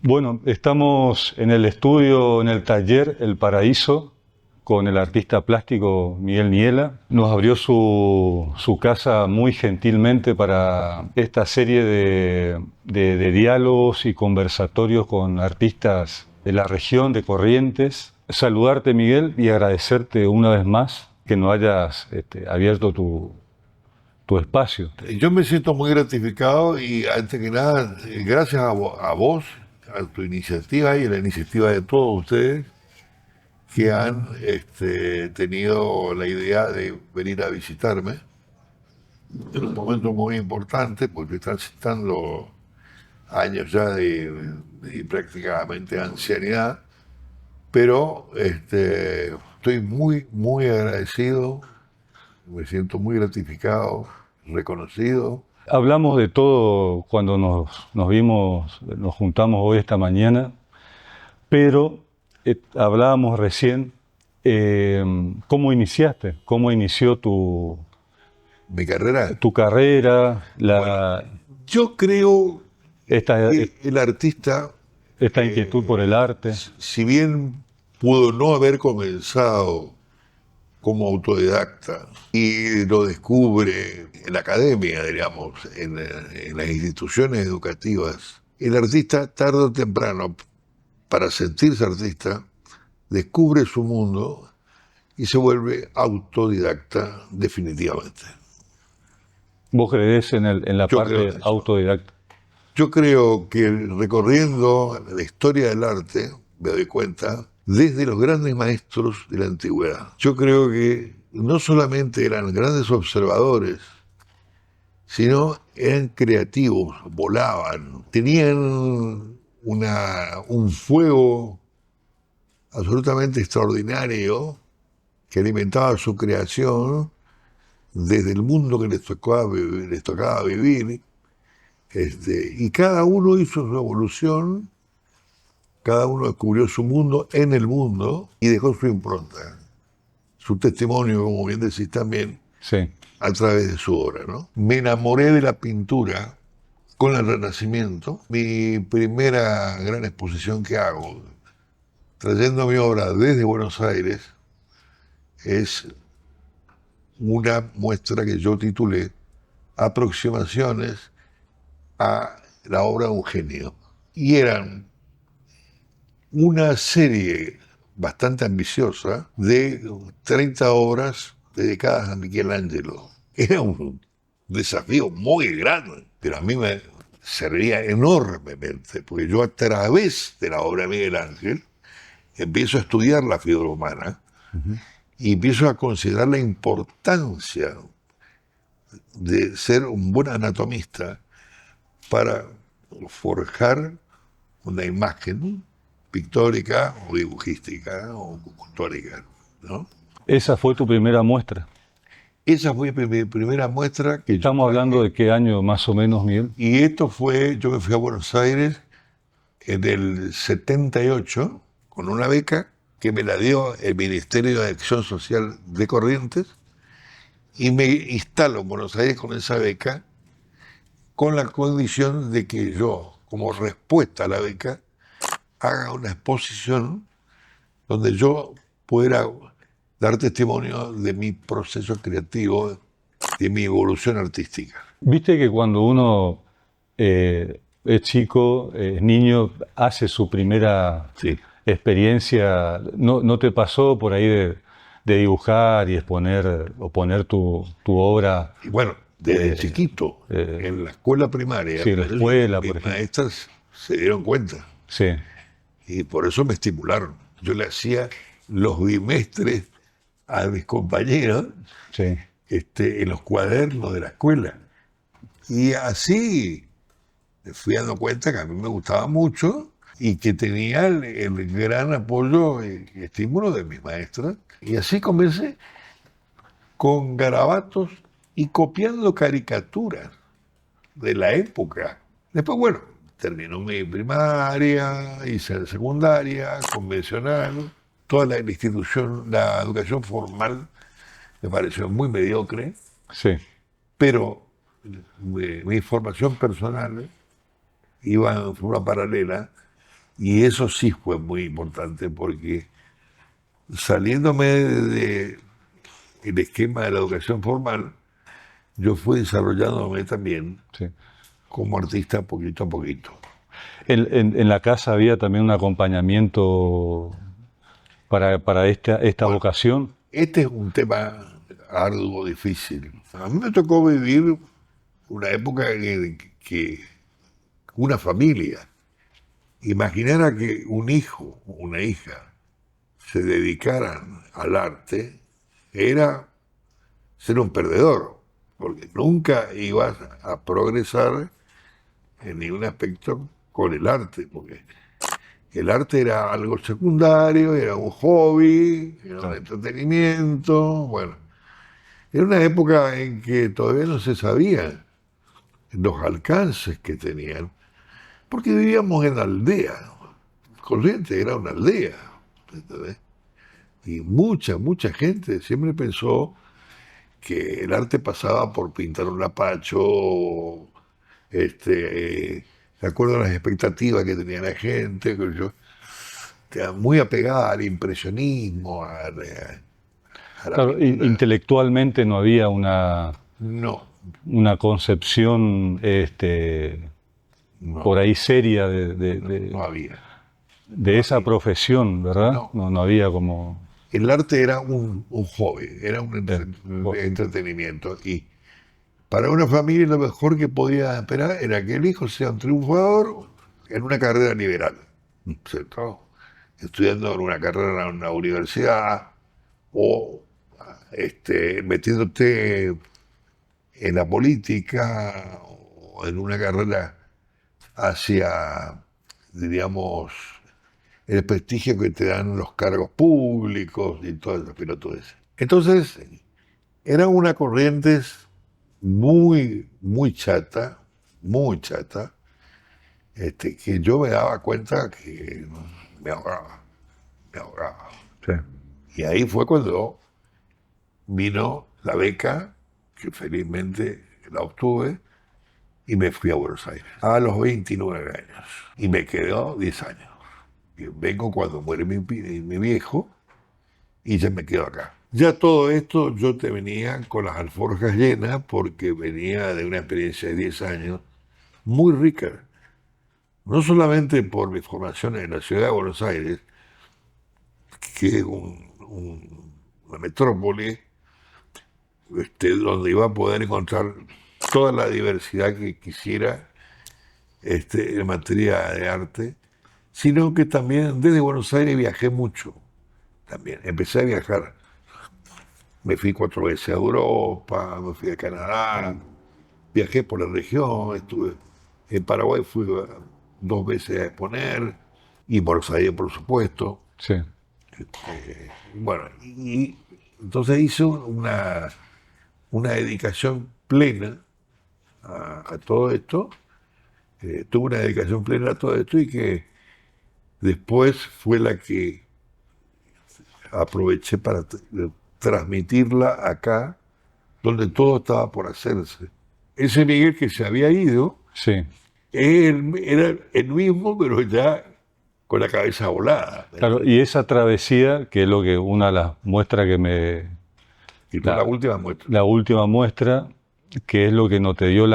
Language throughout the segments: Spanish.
Bueno, estamos en el estudio, en el taller El Paraíso, con el artista plástico Miguel Niela. Nos abrió su casa muy gentilmente para esta serie de diálogos y conversatorios con artistas de la región de Corrientes. Saludarte, Miguel, y agradecerte una vez más que nos hayas abierto tu espacio. Yo me siento muy gratificado y antes que nada, gracias a vos, a tu iniciativa y a la iniciativa de todos ustedes que han tenido la idea de venir a visitarme en un momento muy importante porque están citando años ya de prácticamente ancianidad, pero estoy muy agradecido, me siento muy gratificado, reconocido. Hablamos de todo cuando nos juntamos hoy esta mañana, pero hablábamos recién cómo iniciaste, cómo inició Mi carrera. tu carrera, Bueno, yo creo esta, que el artista, esta inquietud por el arte. si bien pudo no haber comenzado como autodidacta y lo descubre en la academia, digamos, en las instituciones educativas, el artista tarde o temprano, para sentirse artista, descubre su mundo y se vuelve autodidacta definitivamente. Vos creés en la Yo creo parte en eso. autodidacta. Yo creo que recorriendo la historia del arte, me doy cuenta, desde los grandes maestros de la antigüedad. Yo creo que no solamente eran grandes observadores, sino eran creativos, volaban, tenían un fuego absolutamente extraordinario que alimentaba su creación desde el mundo que les tocaba vivir. Y cada uno hizo su evolución, cada uno descubrió su mundo en el mundo y dejó su impronta, su testimonio, como bien decís también, Sí. a través de su obra, ¿no? Me enamoré de la pintura con el Renacimiento. Mi primera gran exposición que hago, trayendo mi obra desde Buenos Aires, es una muestra que yo titulé Aproximaciones a la obra de un genio. Y eran una serie bastante ambiciosa de 30 obras dedicadas a Michelangelo. Era un desafío muy grande, pero a mí me servía enormemente, porque yo a través de la obra de Miguel Ángel empiezo a estudiar la figura humana y empiezo a considerar la importancia de ser un buen anatomista para forjar una imagen pictórica o dibujística o cultórica, ¿no? Esa fue tu primera muestra. Esa fue mi primera muestra que yo Estamos hablando traje. de qué año más o menos, Miguel. Y esto fue, yo me fui a Buenos Aires en el 78 con una beca que me la dio el Ministerio de Acción Social de Corrientes y me instalo en Buenos Aires con esa beca con la condición de que yo, como respuesta a la beca, haga una exposición donde yo pudiera dar testimonio de mi proceso creativo, de mi evolución artística. Viste que cuando uno es chico, es niño, hace su primera Sí. experiencia, ¿no te pasó por ahí de dibujar y exponer o poner tu obra? Y bueno, desde chiquito, eh, en la escuela primaria, sí, en la escuela, por mis ejemplo. maestras se dieron cuenta Sí, y por eso me estimularon. Yo le hacía los bimestres a mis compañeros sí. en los cuadernos de la escuela. Y así me fui dando cuenta que a mí me gustaba mucho y que tenía el gran apoyo y estímulo de mis maestras. Y así comencé con garabatos y copiando caricaturas de la época. Después, bueno, terminó mi primaria, hice la secundaria, convencional, toda la institución, la educación formal me pareció muy mediocre, Sí. pero mi formación personal iba en forma paralela Y eso sí fue muy importante porque saliéndome del esquema de la educación formal, yo fui desarrollándome también Sí. como artista poquito a poquito. En la casa había también un acompañamiento para esta Bueno, vocación. este es un tema arduo, difícil. A mí me tocó vivir una época en que una familia, imaginar a que un hijo o una hija se dedicaran al arte era ser un perdedor, porque nunca ibas a progresar en ningún aspecto con el arte, porque el arte era algo secundario, era un hobby, era un entretenimiento, bueno. Era una época en que todavía no se sabía los alcances que tenían, porque vivíamos en aldea. Corrientes era una aldea, ¿entendés? Y mucha gente siempre pensó que el arte pasaba por pintar un lapacho, de acuerdo a las expectativas que tenía la gente, que yo, que muy apegada al impresionismo, a la Claro, pintura. intelectualmente no había No, una concepción no, por ahí seria no había. de esa profesión, ¿verdad? No. No había como... El arte era un hobby, era un Bueno, entretenimiento. Y para una familia lo mejor que podía esperar era que el hijo sea un triunfador en una carrera liberal, ¿cierto? Estudiando en una carrera en una universidad o metiéndote en la política o en una carrera hacia, diríamos, el prestigio que te dan los cargos públicos y todas esas pelotudeces. Entonces, era una corriente muy chata, que yo me daba cuenta que me ahogaba, me ahogaba. sí, Y ahí fue cuando vino la beca, que felizmente la obtuve, y me fui a Buenos Aires a los 29 años. Y me quedó 10 años. Y vengo cuando muere mi viejo y ya me quedo acá. Ya todo esto yo te venía con las alforjas llenas porque venía de una experiencia de 10 años muy rica. No solamente por mi formación en la ciudad de Buenos Aires, que es una metrópoli donde iba a poder encontrar toda la diversidad que quisiera en materia de arte, sino que también desde Buenos Aires viajé mucho. También empecé a viajar. Me fui 4 veces a Europa, me fui a Canadá, viajé por la región, estuve en Paraguay, fui 2 veces a exponer, y en Buenos Aires, por supuesto. sí. Bueno, y entonces hice una dedicación plena a todo esto, tuve una dedicación plena a todo esto y que después fue la que aproveché para transmitirla acá, donde todo estaba por hacerse. Ese Miguel que se había ido, Sí, era el mismo, pero ya con la cabeza volada. claro, y esa travesía, que es lo que una de las muestras que Y fue la última muestra. la última muestra, que es lo que no te dio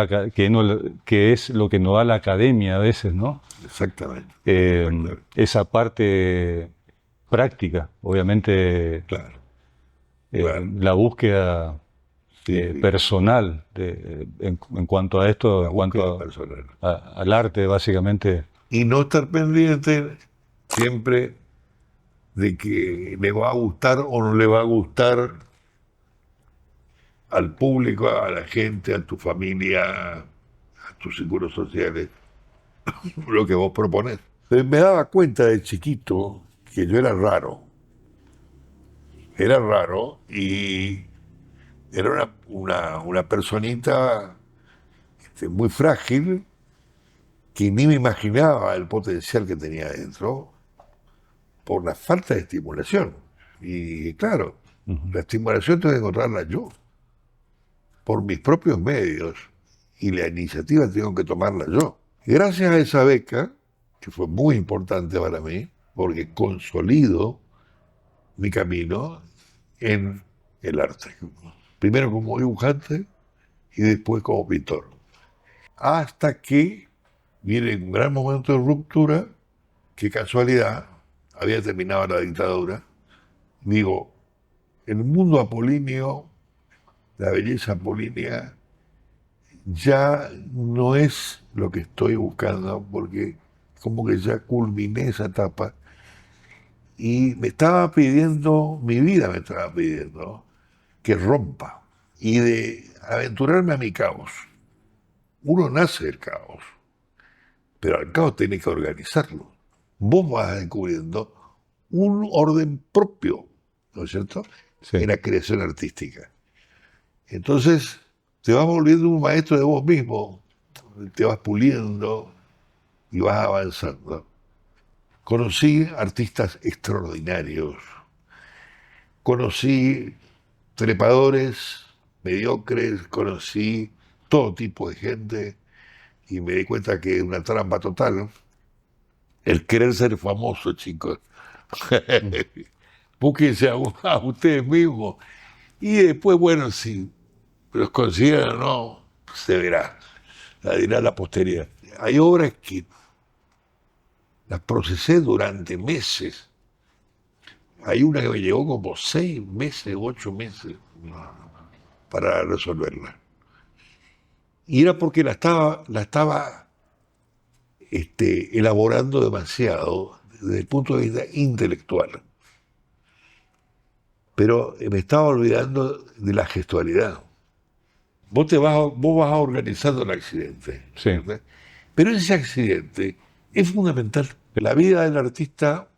que es lo que nos da la academia a veces, ¿no? Exactamente. Esa parte práctica, obviamente, Claro. Claro. la búsqueda Sí. personal en cuanto a esto, La en búsqueda cuanto personal. al arte, básicamente. Y no estar pendiente siempre de que le va a gustar o no le va a gustar al público, a la gente, a tu familia, a tus seguros sociales, lo que vos proponés. Entonces me daba cuenta de chiquito que yo era raro y era una personita muy frágil que ni me imaginaba el potencial que tenía dentro por la falta de estimulación. Y claro, la estimulación tengo que encontrarla yo, por mis propios medios, y la iniciativa tengo que tomarla yo. Gracias a esa beca que fue muy importante para mí, porque consolido mi camino en el arte. Primero como dibujante y después como pintor. Hasta que viene un gran momento de ruptura, que casualidad, había terminado la dictadura. Digo, el mundo apolíneo, la belleza apolínea, ya no es lo que estoy buscando, porque como que ya culminé esa etapa y me estaba pidiendo, mi vida me estaba pidiendo que rompa y de aventurarme a mi caos. Uno nace del caos, pero al caos tiene que organizarlo. Vos vas descubriendo un orden propio, ¿no es cierto?, Sí. en la creación artística. Entonces, te vas volviendo un maestro de vos mismo, te vas puliendo y vas avanzando. Conocí artistas extraordinarios, conocí trepadores mediocres, conocí todo tipo de gente y me di cuenta que es una trampa total el querer ser famoso, chicos. Búsquense a ustedes mismos y después, bueno, si los consideran o no, se verá, la dirá la posteridad. Hay obras que las procesé durante meses. Hay una que me llevó como 6 meses, 8 meses para resolverla. Y era porque la estaba elaborando demasiado desde el punto de vista intelectual. Pero me estaba olvidando de la gestualidad. Vos vas organizando el accidente. Sí. ¿Verdad? Pero ese accidente es fundamental. La vida del artista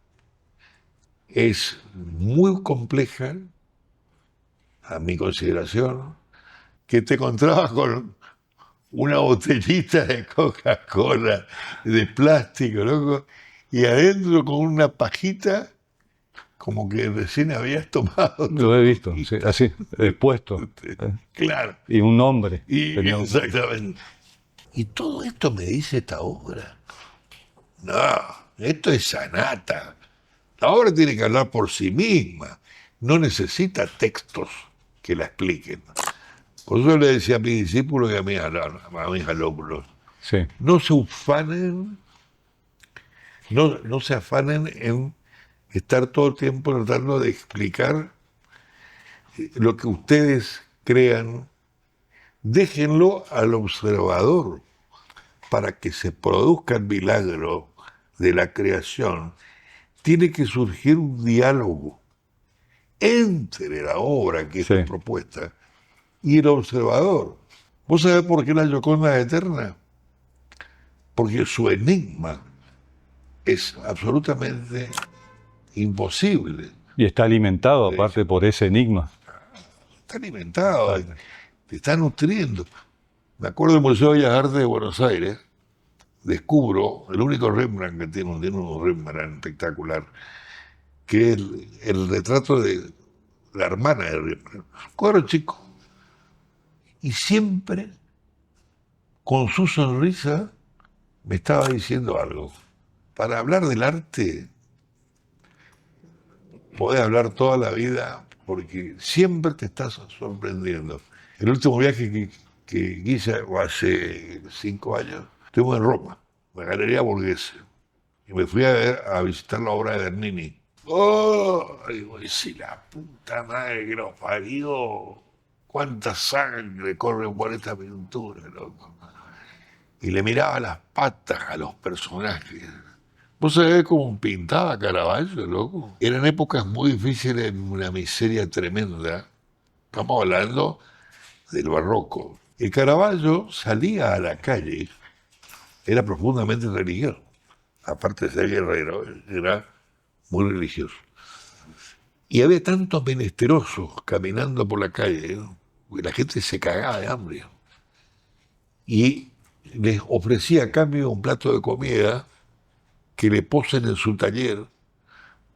es muy compleja, a mi consideración, que te encontrabas con una botellita de Coca-Cola de plástico, loco, y adentro con una pajita como que recién habías tomado. Lo he visto, sí, así, expuesto. Claro. Y un nombre. Y, Tenía exactamente. Y todo esto me dice esta obra. No, esto es sanata. La obra tiene que hablar por sí misma. No necesita textos que la expliquen. Por eso le decía a mis discípulos y a mis alumnos, Sí, no se ufanen, no se afanen en estar todo el tiempo tratando de explicar lo que ustedes crean. Déjenlo al observador para que se produzca el milagro de la creación. Tiene que surgir un diálogo entre la obra que es Sí. tu propuesta y el observador. ¿Vos sabés por qué la Gioconda es eterna? Porque su enigma es absolutamente imposible. y está alimentado aparte por ese enigma. Está alimentado, te está nutriendo. Me acuerdo del Museo de Bellas Artes de Buenos Aires, descubro el único Rembrandt que tiene un Rembrandt espectacular, que es el retrato de la hermana de Rembrandt. Cuadro chico. Y siempre, con su sonrisa, me estaba diciendo algo. Para hablar del arte, podés hablar toda la vida, porque siempre te estás sorprendiendo. El último viaje que hice hace 5 años, estuve en Roma, en la Galería Borghese, y me fui a visitar la obra de Bernini. ¡Oh! Digo, si la puta madre que nos parió, cuánta sangre corre por esta pintura, loco. Y le miraba las patas a los personajes. Vos sabés cómo pintaba Caravaggio, loco. Eran épocas muy difíciles, en una miseria tremenda. Estamos hablando del barroco. El Caravaggio salía a la calle, era profundamente religioso. Aparte de ser guerrero, era muy religioso. Y había tantos menesterosos caminando por la calle, ¿no? Que la gente se cagaba de hambre. Y les ofrecía a cambio un plato de comida que le posen en su taller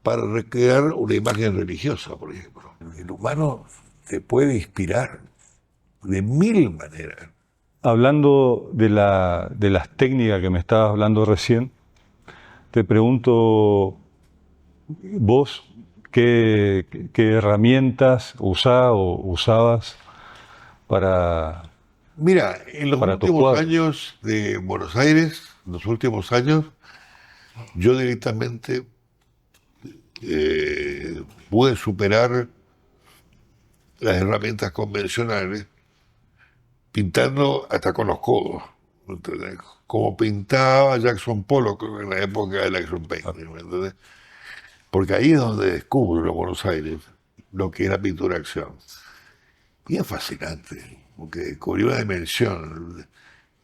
para recrear una imagen religiosa, por ejemplo. El humano se puede inspirar de 1000 maneras. Hablando de las técnicas que me estabas hablando recién, te pregunto, vos, ¿qué herramientas usabas para, Mira, en los para tus últimos cuadros? años de Buenos Aires, en los últimos años, yo directamente pude superar las herramientas convencionales pintando hasta con los codos. ¿Entendés? Como pintaba Jackson Pollock en la época del action painting, ¿me entendés? Porque ahí es donde descubro en Buenos Aires lo que es la pintura de acción. Y es fascinante, porque descubrí una dimensión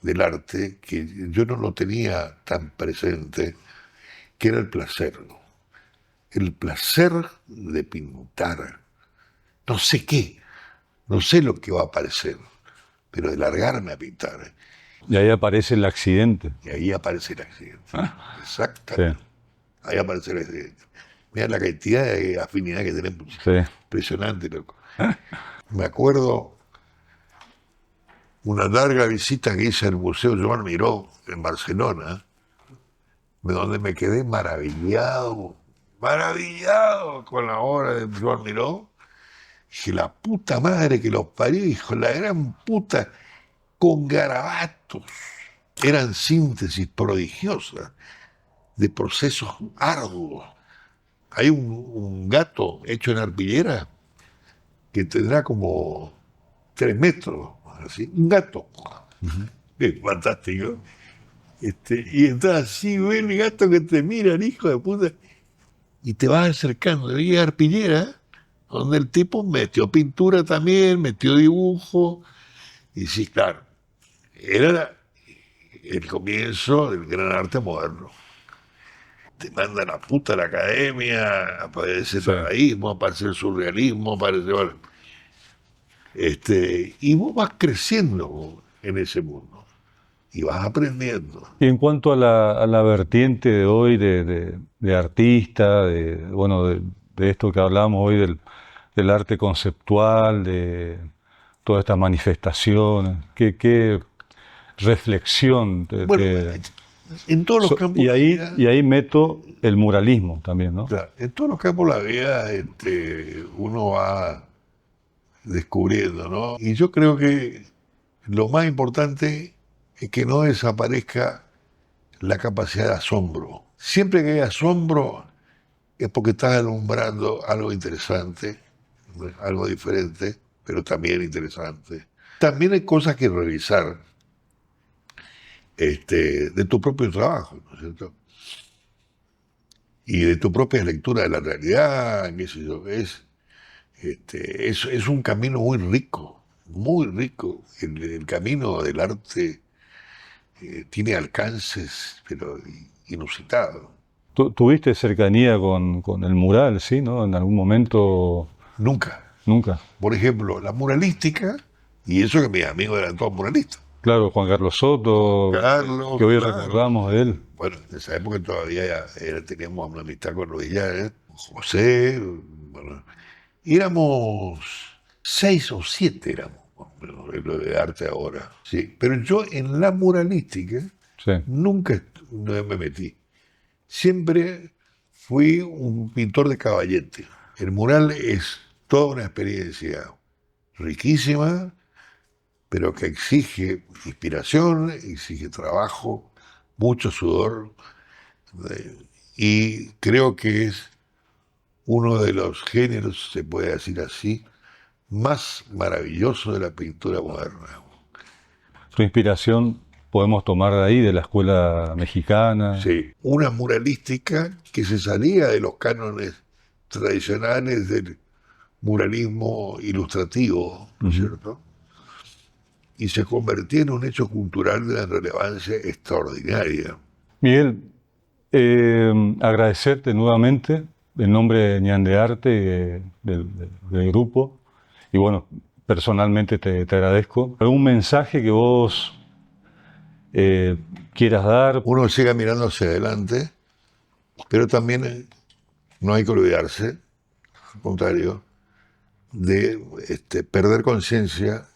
del arte que yo no lo tenía tan presente, que era el placer, ¿no? El placer de pintar. No sé qué, no sé lo que va a aparecer, pero de largarme a pintar. Y ahí aparece el accidente. Y ahí aparece el accidente. Sí. Exactamente. Ahí aparece el accidente. Mira la cantidad de afinidad que tenemos. Sí. Impresionante, loco. Me acuerdo una larga visita que hice al Museo Joan Miró en Barcelona, donde me quedé maravillado con la obra de Joan Miró. Dije, la puta madre que los parió, hijo, la gran puta, con garabatos. Eran síntesis prodigiosas de procesos arduos. Hay un gato hecho en arpillera que tendrá como 3 metros, así, un gato. Es fantástico. Y entonces así ve el gato que te mira, el hijo de puta, y te vas acercando. Y arpillera, donde el tipo metió pintura también, metió dibujo, y sí, claro, era el comienzo del gran arte moderno. Te manda la puta a la academia, aparece el Sí. dadaísmo, aparece el surrealismo, aparece... Bueno, y vos vas creciendo en ese mundo y vas aprendiendo. Y en cuanto a la vertiente de hoy de artista, bueno, de esto que hablamos hoy del arte conceptual, de todas estas manifestaciones, ¿qué reflexión Bueno, en todos los campos y de la ahí, vida, y ahí meto el muralismo también, ¿no? claro, en todos los campos de la vida uno va descubriendo, ¿no? Y yo creo que lo más importante es que no desaparezca la capacidad de asombro. Siempre que hay asombro es porque estás alumbrando algo interesante, algo diferente, pero también interesante. También hay cosas que revisar de tu propio trabajo, ¿no es cierto? Y de tu propia lectura de la realidad, qué sé yo, es un camino muy rico, muy rico. El camino del arte tiene alcances, pero inusitados. ¿Tuviste cercanía con el mural, sí, ¿no? En algún momento, Nunca. nunca. Por ejemplo, la muralística, y eso que mis amigos eran todos muralistas. Claro, Juan Carlos Soto, Carlos, que hoy claro. recordamos de él. Bueno, en esa época todavía teníamos una amistad con los Villares, José, bueno, y éramos 6 o 7 éramos, bueno, en lo de arte ahora. Sí, pero yo en la muralística Sí. nunca no me metí. Siempre fui un pintor de caballete. El mural es toda una experiencia riquísima, pero que exige inspiración, exige trabajo, mucho sudor, y creo que es uno de los géneros, se puede decir así, más maravilloso de la pintura moderna. Su inspiración podemos tomar de ahí, de la escuela mexicana. Sí, una muralística que se salía de los cánones tradicionales del muralismo ilustrativo, ¿no es cierto? Y se convertía en un hecho cultural de una relevancia extraordinaria. Miguel, agradecerte nuevamente en nombre de Ñan de Arte, del grupo, y bueno, personalmente te agradezco. ¿Algún mensaje que vos quieras dar? Uno siga mirando hacia adelante, pero también no hay que olvidarse, al contrario, de perder conciencia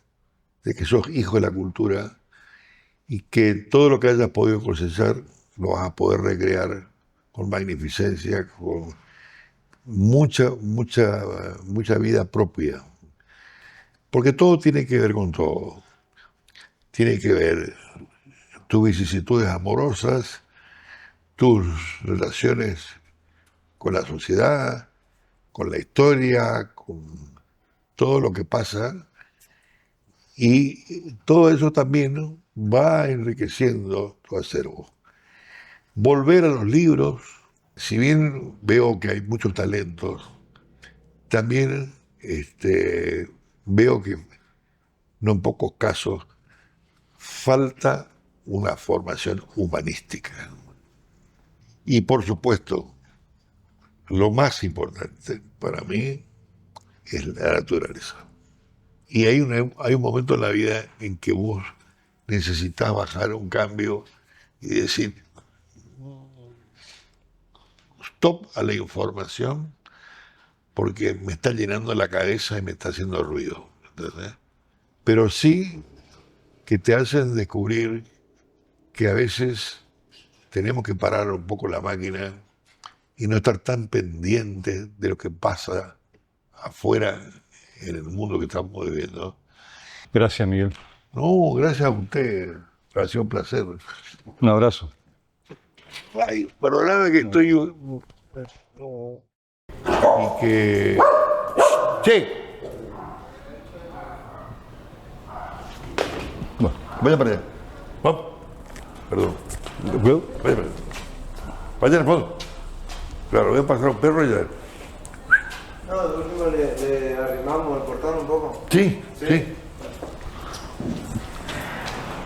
de que sos hijo de la cultura y que todo lo que hayas podido cosechar lo vas a poder recrear con magnificencia, con mucha vida propia. Porque todo tiene que ver con todo. Tiene que ver tus vicisitudes amorosas, tus relaciones con la sociedad, con la historia, con todo lo que pasa. Y todo eso también va enriqueciendo tu acervo. Volver a los libros, si bien veo que hay muchos talentos, también veo que, no en pocos casos, falta una formación humanística. Y por supuesto, lo más importante para mí es la naturaleza. Y hay un momento en la vida en que vos necesitas bajar un cambio y decir, stop a la información porque me está llenando la cabeza y me está haciendo ruido. ¿Entendés? Pero sí que te hacen descubrir que a veces tenemos que parar un poco la máquina y no estar tan pendientes de lo que pasa afuera en el mundo que estamos viviendo. Gracias, Miguel. No, gracias a usted. Ha sido un placer. Un abrazo. Ay, perdóname que estoy... Y que... Sí. Bueno, Vaya para allá. Vamos. Perdón. ¿puedo? Vaya para allá. Vaya al fondo. Claro, voy a pasar un perro y ya. No, de último le arrimamos el portón un poco. Sí, sí.